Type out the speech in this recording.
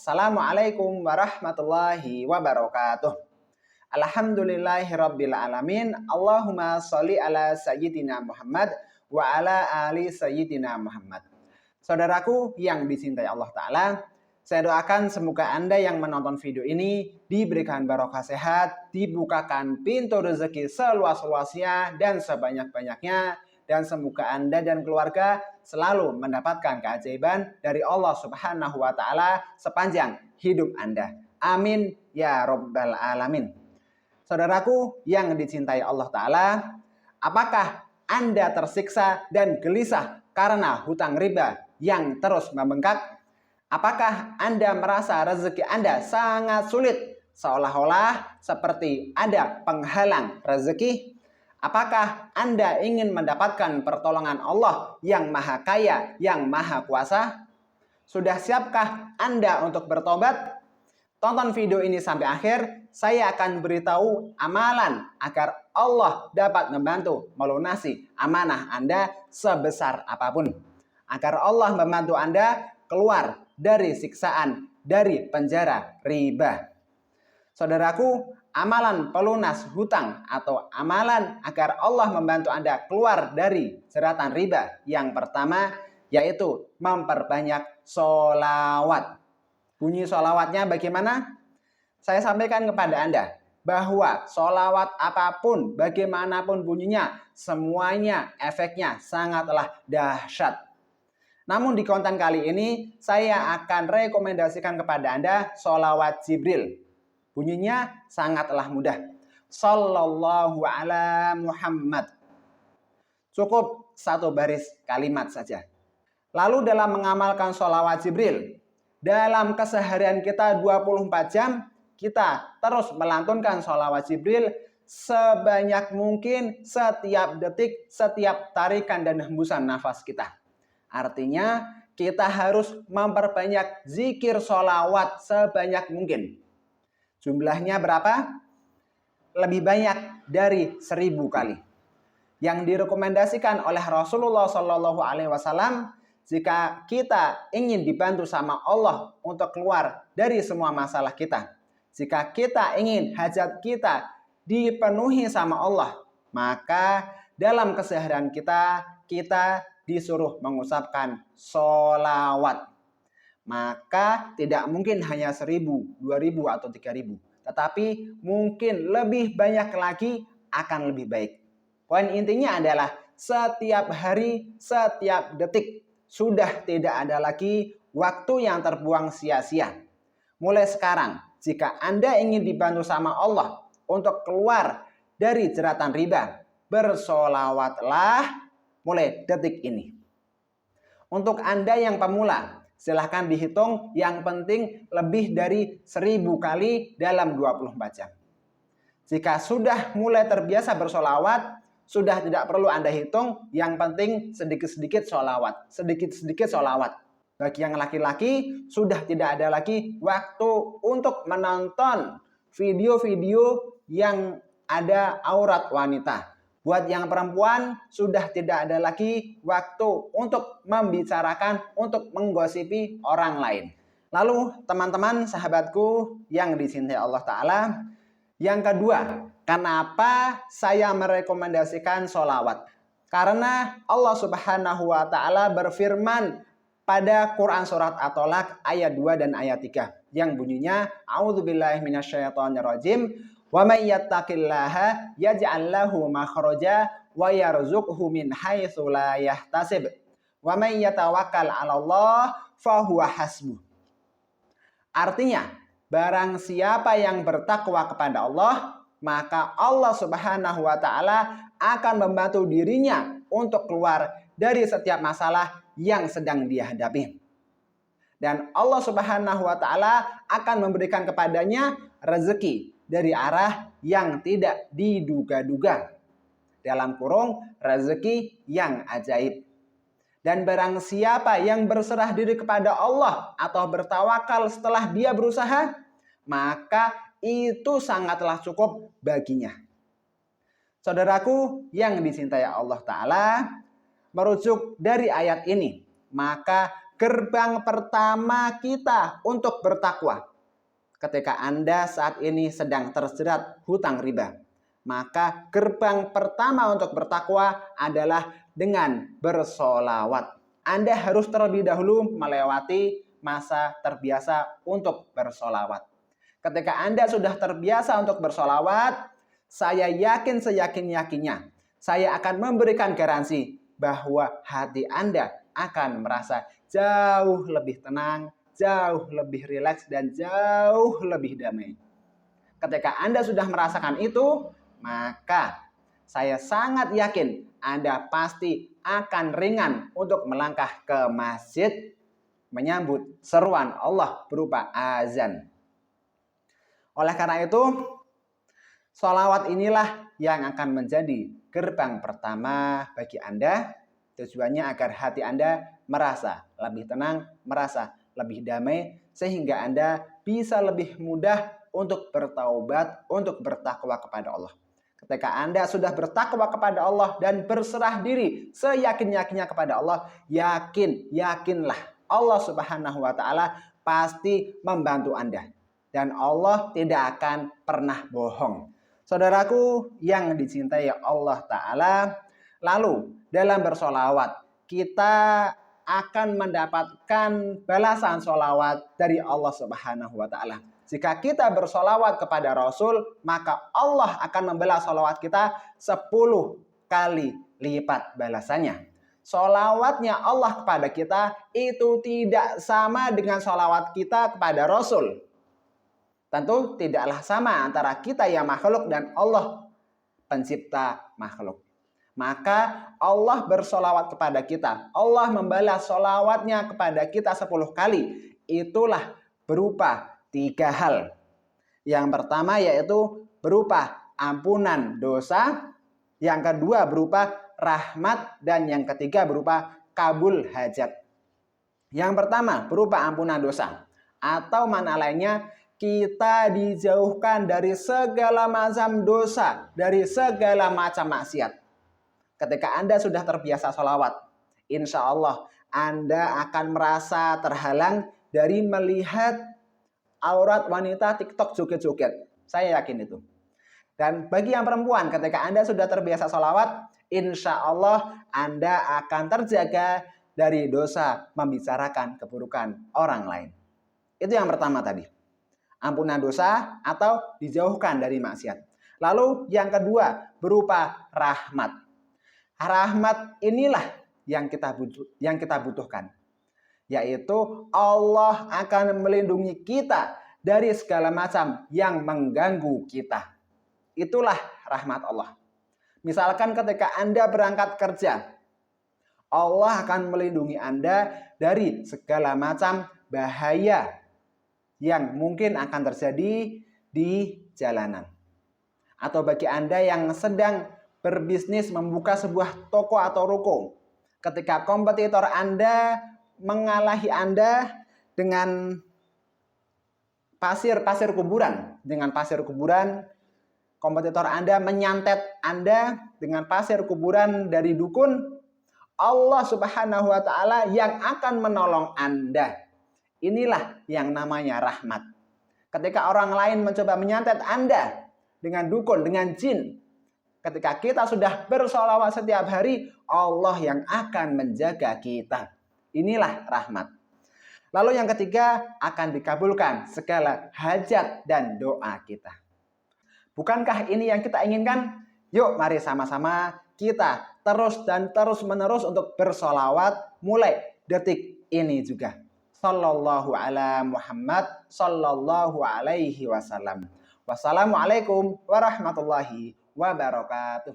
Assalamualaikum warahmatullahi wabarakatuh. Alhamdulillahirabbil alamin. Allahumma sholli ala sayyidina Muhammad wa ala ali sayyidina Muhammad. Saudaraku yang dicintai Allah Ta'ala, saya doakan semoga Anda yang menonton video ini diberikan barokah sehat, dibukakan pintu rezeki seluas-luasnya dan sebanyak-banyaknya, dan semoga Anda dan keluarga selalu mendapatkan keajaiban dari Allah Subhanahu wa Ta'ala sepanjang hidup Anda. Amin ya Rabbal Alamin. Saudaraku yang dicintai Allah Ta'ala, apakah Anda tersiksa dan gelisah karena hutang riba yang terus membengkak? Apakah Anda merasa rezeki Anda sangat sulit, seolah-olah seperti ada penghalang rezeki? Apakah Anda ingin mendapatkan pertolongan Allah yang Maha Kaya, yang Maha Kuasa? Sudah siapkah Anda untuk bertobat? Tonton video ini sampai akhir, saya akan beritahu amalan agar Allah dapat membantu melunasi amanah Anda sebesar apapun. Agar Allah membantu Anda keluar dari siksaan, dari penjara riba. Saudaraku, amalan pelunas hutang atau amalan agar Allah membantu Anda keluar dari jeratan riba yang pertama yaitu memperbanyak sholawat. Bunyi sholawatnya bagaimana? Saya sampaikan kepada Anda bahwa sholawat apapun, bagaimanapun bunyinya, semuanya efeknya sangatlah dahsyat. Namun di konten kali ini saya akan rekomendasikan kepada Anda sholawat Jibril. Bunyinya sangatlah mudah. Sallallahu ala Muhammad. Cukup satu baris kalimat saja. Lalu dalam mengamalkan sholawat Jibril, dalam keseharian kita 24 jam, kita terus melantunkan sholawat Jibril sebanyak mungkin setiap detik, setiap tarikan dan hembusan nafas kita. Artinya kita harus memperbanyak zikir sholawat sebanyak mungkin. Jumlahnya berapa? Lebih banyak dari 1000 kali. Yang direkomendasikan oleh Rasulullah SAW, jika kita ingin dibantu sama Allah untuk keluar dari semua masalah kita, jika kita ingin hajat kita dipenuhi sama Allah, maka dalam keseharian kita disuruh mengucapkan sholawat. Maka tidak mungkin hanya 1000, 2000 atau 3000. Tetapi mungkin lebih banyak lagi akan lebih baik. Poin intinya adalah setiap hari, setiap detik sudah tidak ada lagi waktu yang terbuang sia-sia. Mulai sekarang, jika Anda ingin dibantu sama Allah untuk keluar dari jeratan riba, bersolawatlah mulai detik ini. Untuk Anda yang pemula, silahkan dihitung, yang penting lebih dari 1000 kali dalam 24 jam. Jika sudah mulai terbiasa bersolawat, sudah tidak perlu Anda hitung, yang penting sedikit-sedikit solawat. Sedikit-sedikit solawat. Bagi yang laki-laki, sudah tidak ada lagi waktu untuk menonton video-video yang ada aurat wanita. Buat yang perempuan, sudah tidak ada lagi waktu untuk membicarakan, untuk menggosipi orang lain. Lalu teman-teman sahabatku yang dicintai Allah Ta'ala, yang kedua, kenapa saya merekomendasikan sholawat? Karena Allah Subhanahu wa Ta'ala berfirman pada Quran surat At-Tolaq ayat 2 dan ayat 3 yang bunyinya A'udzubillahi minasyaitonirrajim. Wa may yattaqillaha yaj'al lahu makhraja wa yarzuqhu min haitsu la yahtasib. Wa may yatawakkal 'alallah fa huwa hasbuh. Artinya, barang siapa yang bertakwa kepada Allah, maka Allah Subhanahu wa Ta'ala akan membantu dirinya untuk keluar dari setiap masalah yang sedang dia hadapi. Dan Allah Subhanahu wa Ta'ala akan memberikan kepadanya rezeki dari arah yang tidak diduga-duga. Dalam kurung, rezeki yang ajaib. Dan barang siapa yang berserah diri kepada Allah atau bertawakal setelah dia berusaha, maka itu sangatlah cukup baginya. Saudaraku yang dicintai Allah Ta'ala, merujuk dari ayat ini, maka gerbang pertama kita untuk bertakwa. Ketika Anda saat ini sedang terjerat hutang riba, maka gerbang pertama untuk bertakwa adalah dengan bersolawat. Anda harus terlebih dahulu melewati masa terbiasa untuk bersolawat. Ketika Anda sudah terbiasa untuk bersolawat, saya yakin seyakin-yakinnya, saya akan memberikan garansi bahwa hati Anda akan merasa jauh lebih tenang, jauh lebih rileks, dan jauh lebih damai. Ketika Anda sudah merasakan itu, maka saya sangat yakin Anda pasti akan ringan untuk melangkah ke masjid menyambut seruan Allah berupa azan. Oleh karena itu, sholawat inilah yang akan menjadi gerbang pertama bagi Anda. Tujuannya agar hati Anda merasa lebih tenang, merasa lebih damai, sehingga Anda bisa lebih mudah untuk bertaubat, untuk bertakwa kepada Allah. Ketika Anda sudah bertakwa kepada Allah dan berserah diri seyakin-yakinnya kepada Allah, yakinlah Allah Subhanahu wa Ta'ala pasti membantu Anda. Dan Allah tidak akan pernah bohong. Saudaraku yang dicintai Allah Ta'ala, lalu dalam bersolawat kita akan mendapatkan balasan solawat dari Allah Subhanahu wa Ta'ala. Jika kita bersolawat kepada Rasul, maka Allah akan membalas solawat kita 10 kali lipat balasannya. Solawatnya Allah kepada kita itu tidak sama dengan solawat kita kepada Rasul. Tentu tidaklah sama antara kita yang makhluk dan Allah pencipta makhluk. Maka Allah bersolawat kepada kita. Allah membalas solawatnya kepada kita 10 kali. Itulah berupa 3 hal. Yang pertama yaitu berupa ampunan dosa. Yang kedua berupa rahmat. Dan yang ketiga berupa kabul hajat. Yang pertama berupa ampunan dosa. Atau mana lainnya, kita dijauhkan dari segala macam dosa, dari segala macam maksiat. Ketika Anda sudah terbiasa sholawat, insya Allah Anda akan merasa terhalang dari melihat aurat wanita TikTok joget-joget. Saya yakin itu. Dan bagi yang perempuan, ketika Anda sudah terbiasa sholawat, insya Allah Anda akan terjaga dari dosa membicarakan keburukan orang lain. Itu yang pertama tadi. Ampunan dosa atau dijauhkan dari maksiat. Lalu yang kedua berupa rahmat. Rahmat inilah yang kita butuhkan. Yaitu Allah akan melindungi kita dari segala macam yang mengganggu kita. Itulah rahmat Allah. Misalkan ketika Anda berangkat kerja, Allah akan melindungi Anda dari segala macam bahaya yang mungkin akan terjadi di jalanan. Atau bagi Anda yang sedang berbisnis membuka sebuah toko atau ruko, ketika kompetitor Anda mengalahi Anda dengan pasir kuburan, kompetitor Anda menyantet Anda dengan pasir kuburan dari dukun, Allah Subhanahu wa Ta'ala yang akan menolong Anda. Inilah yang namanya rahmat. Ketika orang lain mencoba menyantet Anda dengan dukun, dengan jin, ketika kita sudah bersolawat setiap hari, Allah yang akan menjaga kita. Inilah rahmat. Lalu yang ketiga, akan dikabulkan segala hajat dan doa kita. Bukankah ini yang kita inginkan? Yuk mari sama-sama kita terus dan terus menerus untuk bersolawat mulai detik ini juga. Sallallahu ala Muhammad sallallahu alaihi wasallam. Wassalamualaikum warahmatullahi wabarakatuh.